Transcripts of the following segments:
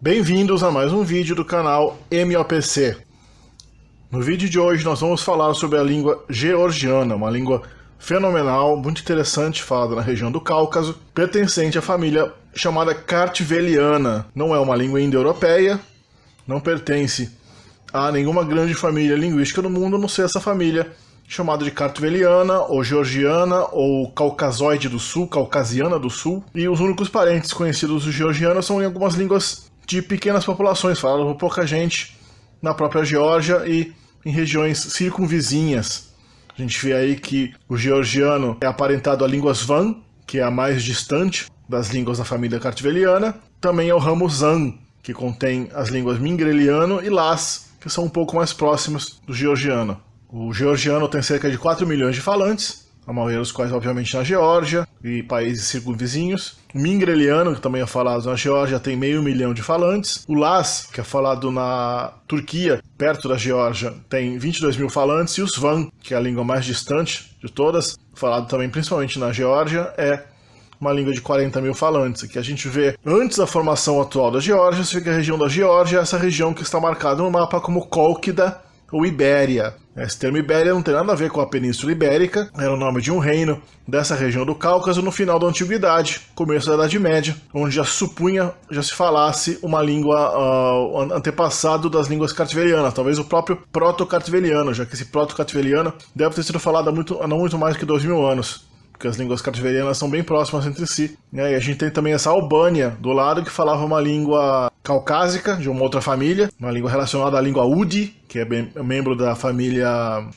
Bem-vindos a mais um vídeo do canal MOPC. No vídeo de hoje nós vamos falar sobre a língua georgiana, uma língua fenomenal, muito interessante, falada na região do Cáucaso, pertencente à família chamada kartveliana. Não é uma língua indo-europeia, não pertence a nenhuma grande família linguística do mundo, a não ser essa família chamada de kartveliana, ou georgiana, ou caucasoide do sul, caucasiana do sul. E os únicos parentes conhecidos dos georgianos são em algumas línguas de pequenas populações, faladas por pouca gente na própria Geórgia e em regiões circunvizinhas. A gente vê aí que o georgiano é aparentado à língua Svan, que é a mais distante das línguas da família kartveliana. Também é o ramo Zan, que contém as línguas mingreliano e Laz, que são um pouco mais próximas do georgiano. O georgiano tem cerca de 4 milhões de falantes, a maioria dos quais obviamente na Geórgia e países circunvizinhos. O mingreliano, que também é falado na Geórgia, tem 500 mil de falantes. O Laz, que é falado na Turquia, perto da Geórgia, tem 22 mil falantes. E o Svan, que é a língua mais distante de todas, falado também principalmente na Geórgia, é uma língua de 40 mil falantes. Aqui a gente vê, antes da formação atual da Geórgia, você vê que a região da Geórgia é essa região que está marcada no mapa como Cólquida ou Ibéria. Esse termo Ibéria não tem nada a ver com a Península Ibérica, era o nome de um reino dessa região do Cáucaso no final da Antiguidade, começo da Idade Média, onde já se falasse uma língua antepassado das línguas kartvelianas, talvez o próprio proto-kartveliano, já que esse proto-kartveliano deve ter sido falado há não muito mais que 2000 anos. Porque as línguas kartvelianas são bem próximas entre si. E a gente tem também essa Albânia do lado, que falava uma língua caucásica, de uma outra família, uma língua relacionada à língua Udi, que é membro da família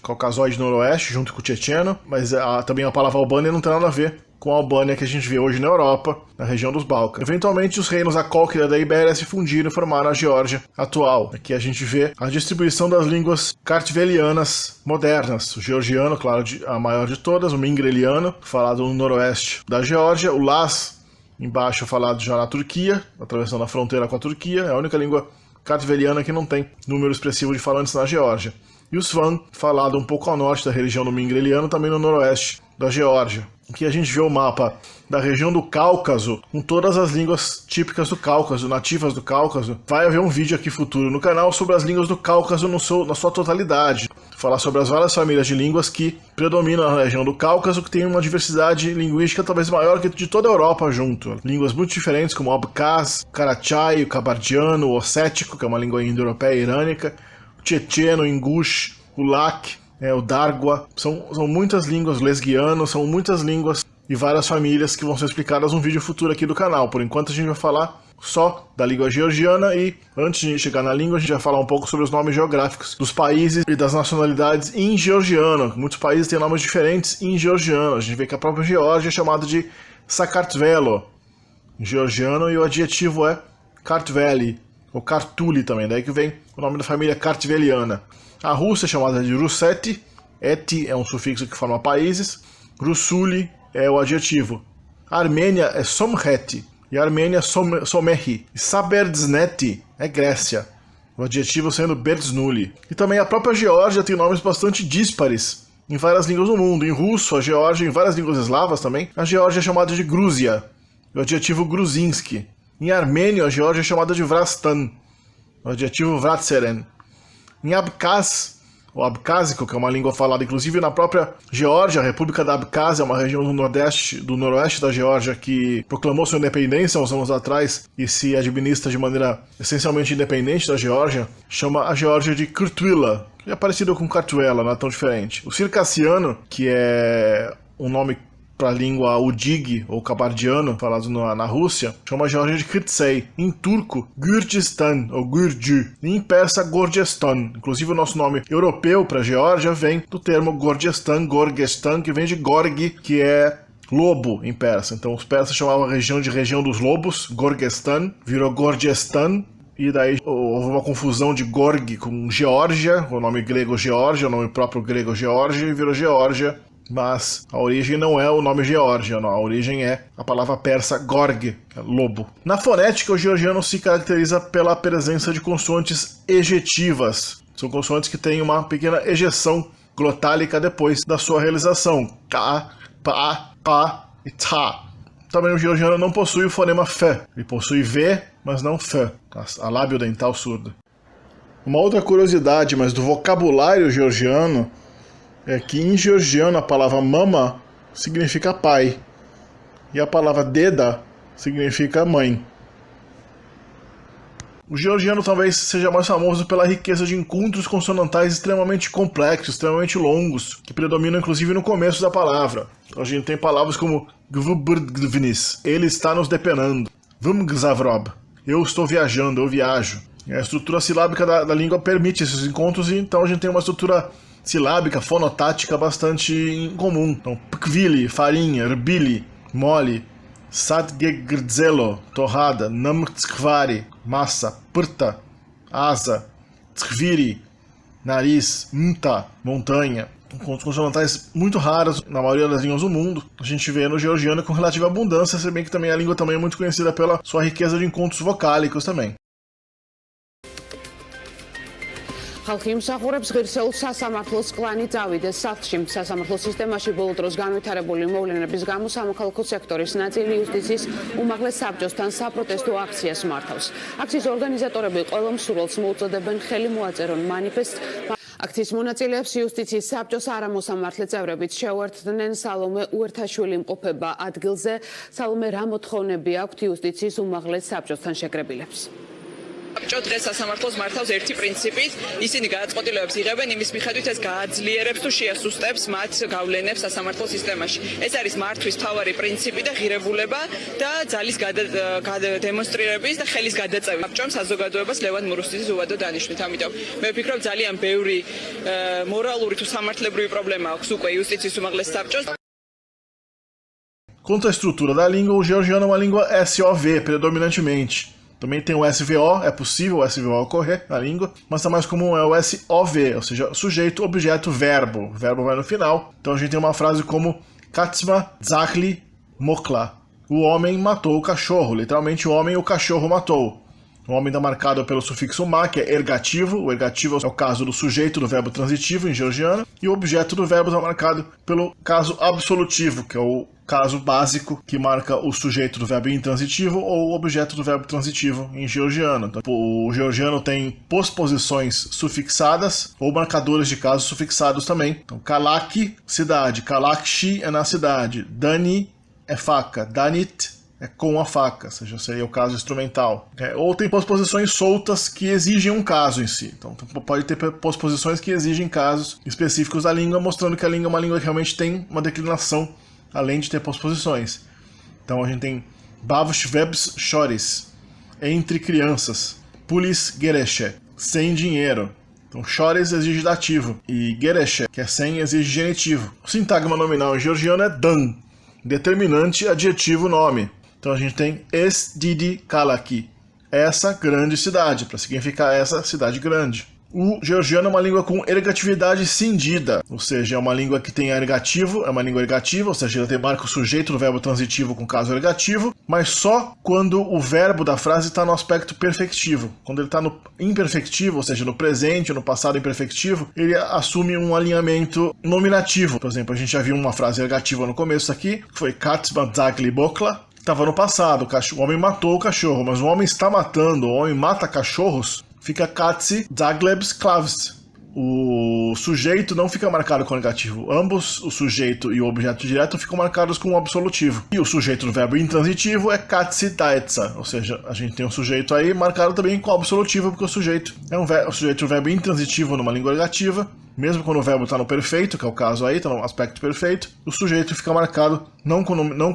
caucasoide noroeste, junto com o tchetcheno, mas também a palavra Albânia não tem nada a ver com a Albânia que a gente vê hoje na Europa, na região dos Balcãs. Eventualmente, os reinos da Cólquida da Ibéria se fundiram e formaram a Geórgia atual. Aqui a gente vê a distribuição das línguas kartvelianas modernas. O georgiano, claro, a maior de todas, o mingreliano, falado no noroeste da Geórgia, o Laz, embaixo, falado já na Turquia, atravessando a fronteira com a Turquia, é a única língua kartveliana que não tem número expressivo de falantes na Geórgia. E o Svan, falado um pouco ao norte da região do mingreliano, também no noroeste da Geórgia. Aqui a gente vê o mapa da região do Cáucaso, com todas as línguas típicas do Cáucaso, nativas do Cáucaso. Vai haver um vídeo aqui futuro no canal sobre as línguas do Cáucaso na sua totalidade. Falar sobre as várias famílias de línguas que predominam na região do Cáucaso, que tem uma diversidade linguística talvez maior que de toda a Europa junto. Línguas muito diferentes como o Abkhaz, o Karachay, o Kabardiano, o Ossético, que é uma língua indo-europeia e irânica, o Tchetcheno, o Ingush, o Lak, o Dargua, são muitas línguas, o Lesguiano, são muitas línguas e várias famílias que vão ser explicadas num vídeo futuro aqui do canal. Por enquanto a gente vai falar só da língua georgiana e antes de chegar na língua a gente vai falar um pouco sobre os nomes geográficos dos países e das nacionalidades em georgiano. Muitos países têm nomes diferentes em georgiano. A gente vê que a própria Geórgia é chamada de Sakartvelo em georgiano e o adjetivo é Kartveli ou Kartuli também, daí que vem o nome da família kartveliana. A Rússia é chamada de Russeti, eti é um sufixo que forma países, Russuli é o adjetivo. A Armênia é Somkheti, e a Armênia é Somehi. E Saberdsneti é Grécia, o adjetivo sendo Berdsnuli. E também a própria Geórgia tem nomes bastante díspares em várias línguas do mundo. Em russo, a Geórgia, em várias línguas eslavas também, a Geórgia é chamada de Grúzia, o adjetivo Gruzinski. Em armênio, a Geórgia é chamada de Vrastan, o adjetivo Vratseren. Em Abkhaz, ou abcásico, que é uma língua falada inclusive na própria Geórgia, a República da Abkhazia é uma região do noroeste da Geórgia que proclamou sua independência uns anos atrás e se administra de maneira essencialmente independente da Geórgia, chama a Geórgia de Kurtwila, que é parecido com Kartwela, não é tão diferente. O circassiano, que é um nome para a língua Udig ou Kabardiano, falado na Rússia, chama a Geórgia de Kirtsey. Em turco, Gürcistan ou Gürcü. E em persa, Gorgestan. Inclusive o nosso nome europeu para a Geórgia vem do termo Gorgestan, Gorgestan, que vem de Gorg, que é lobo em persa. Então os persas chamavam a região de região dos lobos, Gorgestan, virou Gorgestan. E daí houve uma confusão de Gorg com Geórgia, o nome grego Geórgia, o nome próprio grego Geórgia, e virou Geórgia. Mas a origem não é o nome Geórgia, não. A origem é a palavra persa Gorg, que é lobo. Na fonética, o georgiano se caracteriza pela presença de consoantes ejetivas. São consoantes que têm uma pequena ejeção glotálica depois da sua realização. Ka, pa, pa e ta. Também o georgiano não possui o fonema F. Ele possui V, mas não f, a lábio dental surda. Uma outra curiosidade, mas do vocabulário georgiano, é que em georgiano a palavra mama significa pai e a palavra deda significa mãe. O georgiano talvez seja mais famoso pela riqueza de encontros consonantais extremamente complexos, extremamente longos, que predominam inclusive no começo da palavra. Então a gente tem palavras como gvbrdgvnis, ele está nos depenando, vmgzavrob, eu estou viajando, eu viajo. A estrutura silábica da língua permite esses encontros e então a gente tem uma estrutura silábica, fonotática bastante incomum. Então, pkvili, farinha, rbili, mole, sadgegrdzelo, torrada, namtskvari, massa, prta, asa, tskviri, nariz, mta, montanha. Encontros consonantais muito raros na maioria das línguas do mundo. A gente vê no georgiano com relativa abundância, se bem que também a língua também é muito conhecida pela sua riqueza de encontros vocálicos também. ხალხი იმსახურებს ღირსეულ სასამართლოს კლანი წავიდეს სახლში. სასამართლო სისტემაში ბოლო დროს განვითარებული მოვლენების გამო სამოქალაქო სექტორის ნაწილი იუსტიციის უმაღლეს საბჭოსთან საპროტესტო აქციას მართავს. აქციის ორგანიზატორები ყველა მსურველს მოუწოდებენ ხელი მოაწერონ მანიფესტს. აქციის მონაწილეებს იუსტიციის საბჭოს არამოსამართლე წევრებიც შეუერთდნენ. სალომე უერთაშვილი იმყოფება ადგილზე. სალომე, რა მოთხოვნები აქვთ იუსტიციის უმაღლეს საბჭოსთან შეკრებილებს? საბჭო დღეს სასამართლოს მართავს ერთი პრინციპით, ისინი გადაწყვეტილებებს იღებენ იმის მიხედვით ეს გააძლიერებს თუ შეასუსტებს მათ გავლენებს სასამართლო სისტემაში. ეს არის მართვის მთავარი პრინციპი და ღირებულება და ძალის დემონსტრირების და ხელის გადაწევის. საბჭომ საზოგადოებას ლევან მურუსტიძის უვადო დანიშნვით. ამიტომ მე ვფიქრობ ძალიან ბევრი მორალური თუ სამართლებრივი პრობლემა აქვს უკვე იუსტიციის უმაღლეს საბჭოს. Quanto à estrutura da língua, o georgiano é uma língua SOV predominantemente. Também tem o SVO, é possível o SVO ocorrer na língua, mas está mais comum é o SOV, ou seja, sujeito, objeto, verbo. O verbo vai no final. Então a gente tem uma frase como Katsma Zachli Mokla. O homem matou o cachorro. Literalmente, o homem o cachorro matou. O homem está marcado pelo sufixo ma, que é ergativo. O ergativo é o caso do sujeito do verbo transitivo em georgiano. E o objeto do verbo está marcado pelo caso absolutivo, que é o caso básico que marca o sujeito do verbo intransitivo ou o objeto do verbo transitivo em georgiano. Então, o georgiano tem posposições sufixadas ou marcadores de casos sufixados também. Então, kalaki, cidade. Kalakshi é na cidade. Dani é faca. Danit é com a faca, ou seja, seria o caso instrumental. Ou tem posposições soltas que exigem um caso em si. Então pode ter posposições que exigem casos específicos da língua, mostrando que a língua é uma língua que realmente tem uma declinação, além de ter posposições. Então a gente tem Bavsh Vebs Chores, entre crianças. Pulis Gereshe, sem dinheiro. Então Chores exige dativo e Gereshe, que é sem, exige genitivo. O sintagma nominal em georgiano é dan, determinante adjetivo nome. Então a gente tem Es-Didi Kalaki, essa grande cidade, para significar essa cidade grande. O georgiano é uma língua com ergatividade cindida, ou seja, é uma língua que tem ergativo, é uma língua ergativa, ou seja, ela marca o sujeito do verbo transitivo com caso ergativo, mas só quando o verbo da frase está no aspecto perfectivo. Quando ele está no imperfectivo, ou seja, no presente, no passado imperfectivo, ele assume um alinhamento nominativo. Por exemplo, a gente já viu uma frase ergativa no começo aqui, que foi Katsba Zagli Bokla, estava no passado, o homem matou o cachorro, mas o homem está matando, o homem mata cachorros, fica Katsi Zaglebs Klavs. O sujeito não fica marcado com negativo. Ambos, o sujeito e o objeto direto, ficam marcados com o absolutivo. E o sujeito do verbo intransitivo é Katsi Taetsa, ou seja, a gente tem um sujeito aí marcado também com o absolutivo, porque o sujeito é o sujeito do verbo intransitivo numa língua negativa. Mesmo quando o verbo está no perfeito, que é o caso aí, está no aspecto perfeito, o sujeito fica marcado não com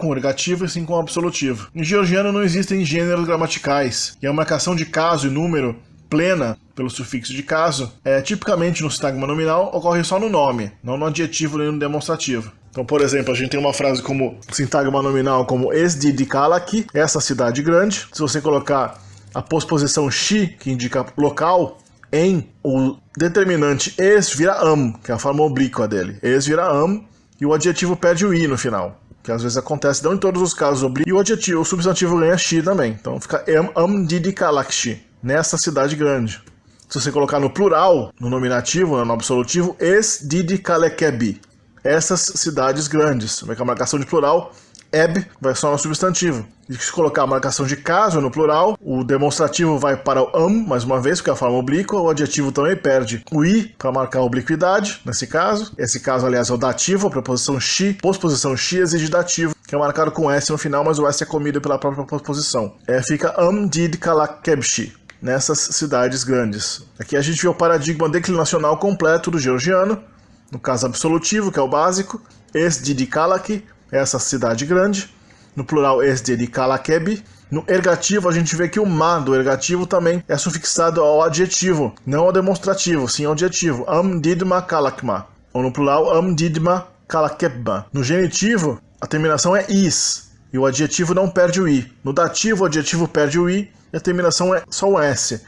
o negativo, e sim com o absolutivo. Em georgiano não existem gêneros gramaticais, e a marcação de caso e número plena pelo sufixo de caso, tipicamente no sintagma nominal, ocorre só no nome, não no adjetivo nem no demonstrativo. Então, por exemplo, a gente tem uma frase como sintagma nominal como Es-Didi Kalaki, essa cidade grande. Se você colocar a posposição shi, que indica local, em o determinante es vira am, que é a forma oblíqua dele. Es vira am e o adjetivo perde o i no final, que às vezes acontece, não em todos os casos oblíquo, e o adjetivo, o substantivo ganha shi também. Então fica am didi kalakshi, nessa cidade grande. Se você colocar no plural, no nominativo, no absolutivo, es didi kalekebi, essas cidades grandes. A marcação de plural eb vai só no substantivo. E se colocar a marcação de caso no plural, o demonstrativo vai para o mais uma vez, porque é a forma oblíqua, o adjetivo também perde o i para marcar a obliquidade, nesse caso. Esse caso, aliás, é o dativo, a preposição shi, postposição shi exige dativo, que é marcado com S no final, mas o S é comido pela própria postposição. Fica did kalakebshi, nessas cidades grandes. Aqui a gente vê o paradigma declinacional completo do georgiano, no caso absolutivo, que é o básico, did kalaki, essa cidade grande. No plural, did kalakebi. No ergativo, a gente vê que o ma do ergativo também é sufixado ao adjetivo, não ao demonstrativo, sim ao adjetivo. Didma kalakma. Ou no plural, didma kalakebma. No genitivo, a terminação é is, e o adjetivo não perde o i. No dativo, o adjetivo perde o i, e a terminação é só o s.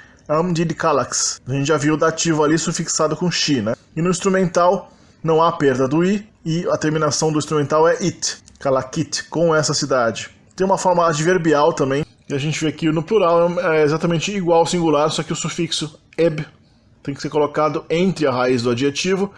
Did kalax. A gente já viu o dativo ali sufixado com shi, né? E no instrumental, não há perda do i, e a terminação do instrumental é it. Kalakit, com essa cidade. Tem uma forma adverbial também, que a gente vê aqui no plural é exatamente igual ao singular, só que o sufixo eb tem que ser colocado entre a raiz do adjetivo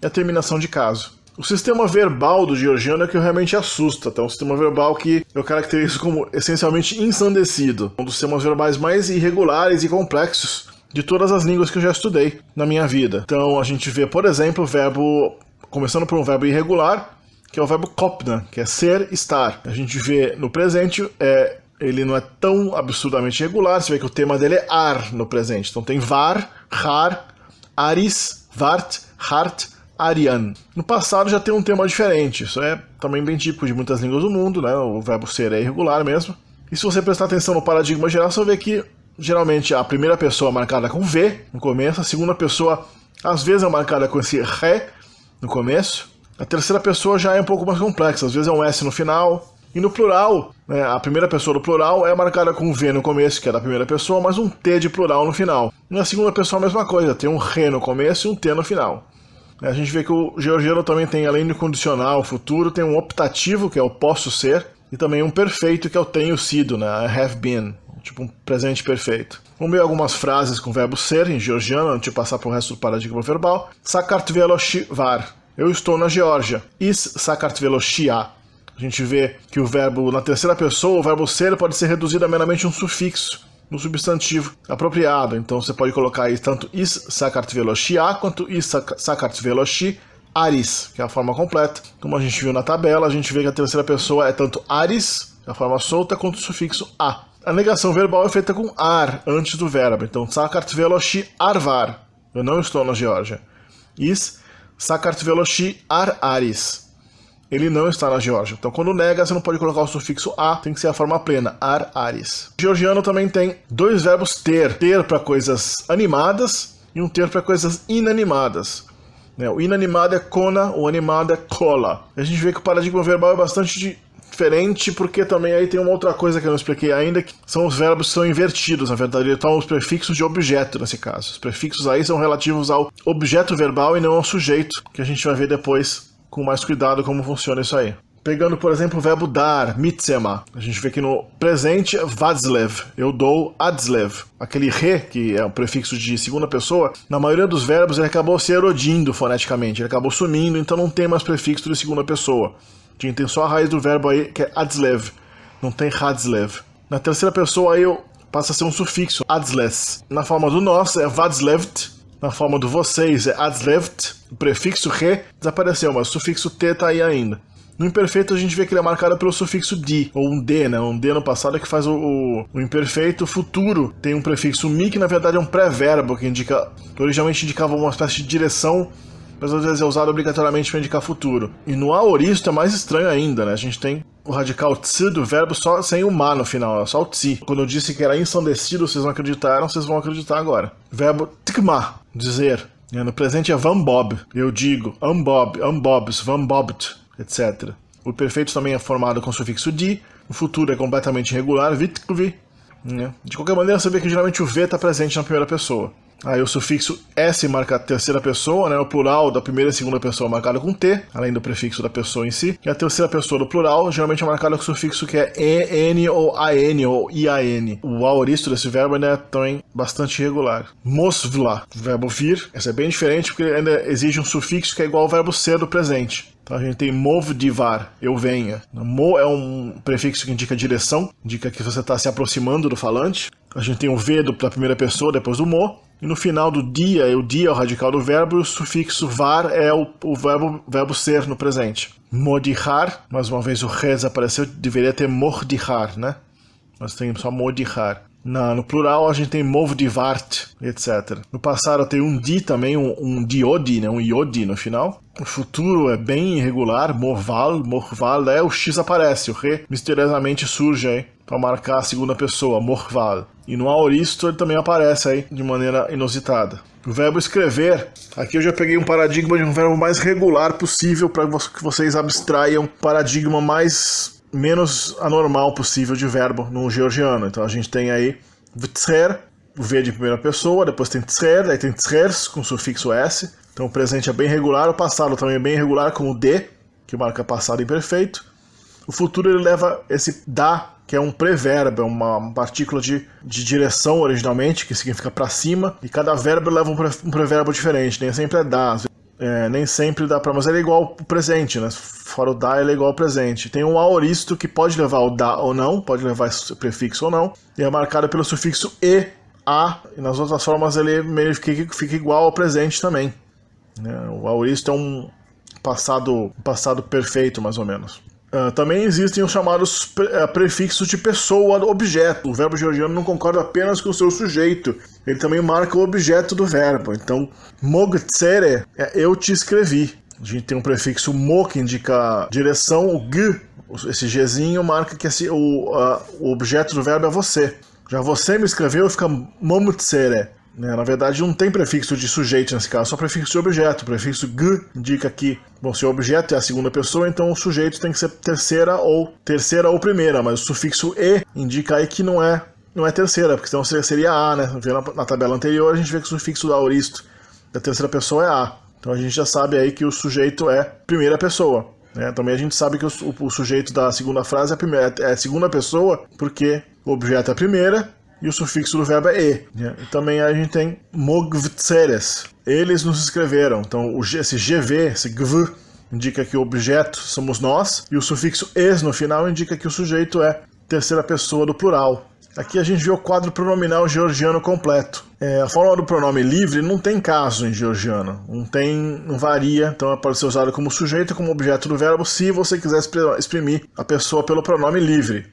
e a terminação de caso. O sistema verbal do georgiano é que realmente assusta, tá? Um sistema verbal que eu caracterizo como essencialmente ensandecido, um dos sistemas verbais mais irregulares e complexos de todas as línguas que eu já estudei na minha vida. Então a gente vê, por exemplo, o verbo, começando por um verbo irregular, que é o verbo kopna, que é ser, estar. A gente vê no presente, ele não é tão absurdamente regular, você vê que o tema dele é ar no presente. Então tem var, har, aris, vart, hart, arian. No passado já tem um tema diferente, isso é também bem típico de muitas línguas do mundo, né? O verbo ser é irregular mesmo. E se você prestar atenção no paradigma geral, você vê que geralmente a primeira pessoa é marcada com V no começo, a segunda pessoa às vezes é marcada com esse ré no começo. A terceira pessoa já é um pouco mais complexa, às vezes é um S no final. E no plural, né, a primeira pessoa do plural é marcada com um V no começo, que é da primeira pessoa, mas um T de plural no final. E na segunda pessoa a mesma coisa, tem um R no começo e um T no final. A gente vê que o georgiano também tem, além do condicional, futuro, tem um optativo, que é o posso ser, e também um perfeito, que é o tenho sido, né, I have been, tipo um presente perfeito. Vamos ver algumas frases com o verbo ser em georgiano, antes de passar para o resto do paradigma verbal. Sakartveloshi var. Eu estou na Geórgia. Is Sakartveloshia. A gente vê que o verbo, na terceira pessoa, o verbo ser pode ser reduzido a meramente um sufixo no substantivo apropriado. Então você pode colocar aí tanto is Sakartveloshia quanto is Sakartveloshi aris, que é a forma completa. Como a gente viu na tabela, a gente vê que a terceira pessoa é tanto aris, a forma solta, quanto o sufixo a. A negação verbal é feita com ar antes do verbo. Então, Sakartveloshi arvar. Eu não estou na Geórgia. Is Sakartveloshi ar aris. Ele não está na Geórgia. Então, quando nega, você não pode colocar o sufixo a, tem que ser a forma plena, ar aris. O georgiano também tem dois verbos ter. Ter para coisas animadas e um ter para coisas inanimadas. O inanimado é kona, o animado é kola. A gente vê que o paradigma verbal é bastante diferente, porque também aí tem uma outra coisa que eu não expliquei ainda, que são os verbos que são invertidos, na verdade, eles estão os prefixos de objeto nesse caso. Os prefixos aí são relativos ao objeto verbal e não ao sujeito, que a gente vai ver depois com mais cuidado como funciona isso aí. Pegando, por exemplo, o verbo dar, mitsema, a gente vê que no presente, vadzlev, eu dou adzlev. Aquele re, que é um prefixo de segunda pessoa, na maioria dos verbos ele acabou se erodindo foneticamente, ele acabou sumindo, então não tem mais prefixo de segunda pessoa. A gente tem só a raiz do verbo aí, que é adzlev, não tem hadzlev. Na terceira pessoa aí passa a ser um sufixo, adzles. Na forma do nós é vadzlevt, na forma do vocês é adzlevt, o prefixo re desapareceu, mas o sufixo t está aí ainda. No imperfeito a gente vê que ele é marcado pelo sufixo di, ou um d, né? Um d no passado é que faz o imperfeito. O futuro tem um prefixo mi, que na verdade é um pré-verbo, que originalmente indicava uma espécie de direção, mas às vezes é usado obrigatoriamente para indicar futuro. E no aoristo é mais estranho ainda, né? A gente tem o radical tsi do verbo só sem o ma no final, é só o tsi. Quando eu disse que era ensandecido, vocês não acreditaram, vocês vão acreditar agora. Verbo tikma, dizer. No presente é vambob, eu digo, ambob, ambobs, vambobt, etc. O perfeito também é formado com o sufixo di, o futuro é completamente irregular, vitkvi. De qualquer maneira, você vê que geralmente o v está presente na primeira pessoa. Aí o sufixo S marca a terceira pessoa, né? O plural da primeira e segunda pessoa é marcado com T, além do prefixo da pessoa em si. E a terceira pessoa do plural geralmente é marcada com o sufixo que é EN ou AN ou IAN. O aoristo desse verbo ainda é também bastante irregular. Mosvla, verbo vir. Esse é bem diferente porque ainda exige um sufixo que é igual ao verbo ser do presente. Então a gente tem movdivar, eu venha. Mo é um prefixo que indica direção, indica que você está se aproximando do falante. A gente tem o V da primeira pessoa depois do mo. E no final do dia, o dia é o radical do verbo, e o sufixo var é o verbo ser no presente. Modihar, mais uma vez o re desapareceu, deveria ter mordihar, né? Nós temos só modihar. No plural a gente tem movdivart, etc. No passado tem um di também, um diodi, né? Um iodi no final. O futuro é bem irregular, morval, o X aparece, o re misteriosamente surge aí para marcar a segunda pessoa, morval. E no aoristo ele também aparece aí de maneira inusitada. O verbo escrever, aqui eu já peguei um paradigma de um verbo mais regular possível para que vocês abstraiam o paradigma menos anormal possível de verbo no georgiano. Então a gente tem aí vtser, o V de primeira pessoa, depois tem tser, aí tem tsers com sufixo S. Então o presente é bem regular, o passado também é bem regular, como D, que marca passado imperfeito. O futuro ele leva esse da, que é um preverbo, é uma partícula de direção originalmente, que significa para cima, e cada verbo leva um preverbo diferente, nem sempre é da. Nem sempre dá para, mas ele é igual ao presente, né? Fora o da, ele é igual ao presente. Tem um aoristo que pode levar o da ou não, pode levar esse prefixo ou não, e é marcado pelo sufixo e, a, e nas outras formas ele meio que fica igual ao presente também. O aoristo é um passado perfeito, mais ou menos. Também existem os chamados prefixos de pessoa objeto. O verbo georgiano não concorda apenas com o seu sujeito, ele também marca o objeto do verbo. Então, mogtsere é eu te escrevi. A gente tem um prefixo mo que indica direção, o g, esse gzinho marca que o objeto do verbo é você. Já você me escreveu fica momtsere. Na verdade não tem prefixo de sujeito nesse caso, só prefixo de objeto. O prefixo g indica que, bom, se o objeto é a segunda pessoa, então o sujeito tem que ser terceira ou primeira, mas o sufixo e indica aí que não é terceira, porque senão seria a, né? Na tabela anterior a gente vê que o sufixo da aoristo da terceira pessoa é a. Então a gente já sabe aí que o sujeito é primeira pessoa. Também a gente sabe que o sujeito da segunda frase é a segunda pessoa, porque o objeto é a primeira, e o sufixo do verbo é e. E também a gente tem mogvtseres. Eles nos escreveram. Então esse gv, esse gv, indica que o objeto somos nós. E o sufixo es no final indica que o sujeito é terceira pessoa do plural. Aqui a gente vê o quadro pronominal georgiano completo. A forma do pronome livre não tem caso em georgiano. Não varia. Então pode ser usado como sujeito, como objeto do verbo, se você quiser exprimir a pessoa pelo pronome livre.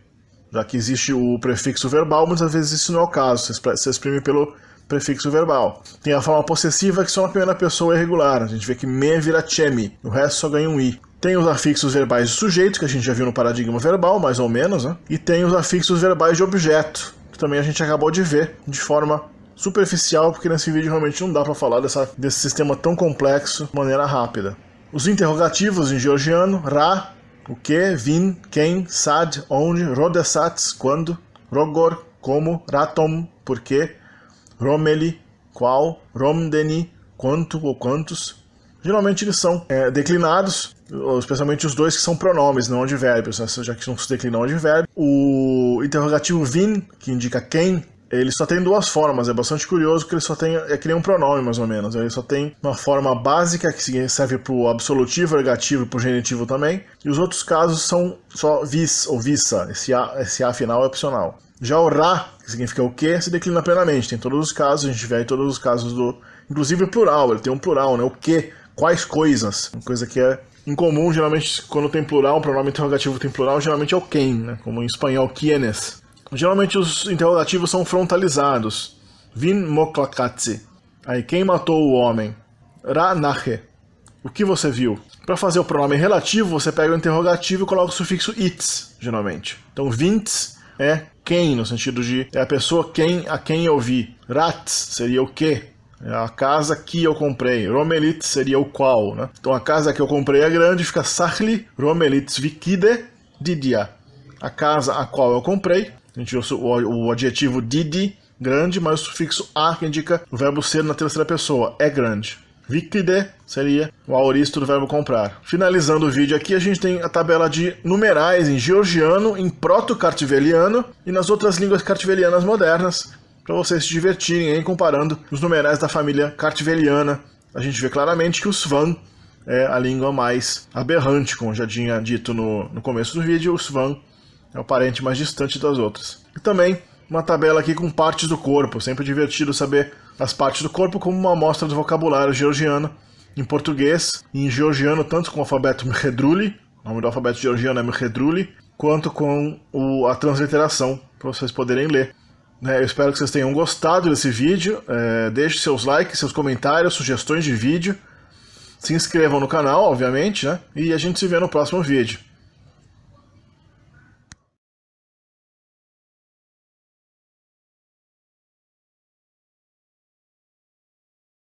Já que existe o prefixo verbal, muitas vezes isso não é o caso, você exprime pelo prefixo verbal. Tem a forma possessiva, que só na primeira pessoa é irregular. A gente vê que me vira chemi, o resto só ganha um i. Tem os afixos verbais de sujeito, que a gente já viu no paradigma verbal, mais ou menos, né? E tem os afixos verbais de objeto, que também a gente acabou de ver de forma superficial, porque nesse vídeo realmente não dá para falar desse sistema tão complexo de maneira rápida. Os interrogativos em georgiano, ra, o que, vin, quem, sad, onde, rodesats, quando, rogor, como, ratom, por quê, romeli, qual, romdeni, quanto ou quantos. Geralmente eles são declinados, especialmente os dois que são pronomes, não advérbios, já que não se declinam advérbio. O interrogativo vin, que indica quem, ele só tem duas formas, é bastante curioso que ele só tem, é que nem um pronome mais ou menos, ele só tem uma forma básica que serve para o absolutivo, ergativo e para o genitivo também, e os outros casos são só vis ou vissa, esse a final é opcional. Já o ra, que significa o que, se declina plenamente, tem todos os casos, a gente vê aí todos os casos inclusive o plural, ele tem um plural, né, o que, quais coisas, uma coisa que é incomum, geralmente quando tem plural, um pronome interrogativo tem plural, geralmente é o quem, né, como em espanhol, quienes. Geralmente os interrogativos são frontalizados. Vin moklakatsi. Aí, quem matou o homem? Ra nache. O que você viu? Para fazer o pronome relativo, você pega o interrogativo e coloca o sufixo its, geralmente. Então, vints é quem, no sentido de é a pessoa a quem eu vi. Rats seria o que? É a casa que eu comprei. Romelits seria o qual, né? Então, a casa que eu comprei é grande, fica sachli romelits vikide didia. A casa a qual eu comprei. A gente usa o adjetivo didi, grande, mas o sufixo a, que indica o verbo ser na terceira pessoa, é grande. Vikide seria o aoristo do verbo comprar. Finalizando o vídeo aqui, a gente tem a tabela de numerais em georgiano, em proto-kartveliano e nas outras línguas kartvelianas modernas, para vocês se divertirem aí comparando os numerais da família kartveliana. A gente vê claramente que o svan é a língua mais aberrante, como já tinha dito no começo do vídeo. O Svan é o parente mais distante das outras. E também uma tabela aqui com partes do corpo, sempre divertido saber as partes do corpo como uma amostra do vocabulário georgiano em português e em georgiano, tanto com o alfabeto Mkhedruli, o nome do alfabeto georgiano é Mkhedruli, quanto com a transliteração, para vocês poderem ler. Eu espero que vocês tenham gostado desse vídeo, deixe seus likes, seus comentários, sugestões de vídeo, se inscrevam no canal, obviamente, né? E a gente se vê no próximo vídeo.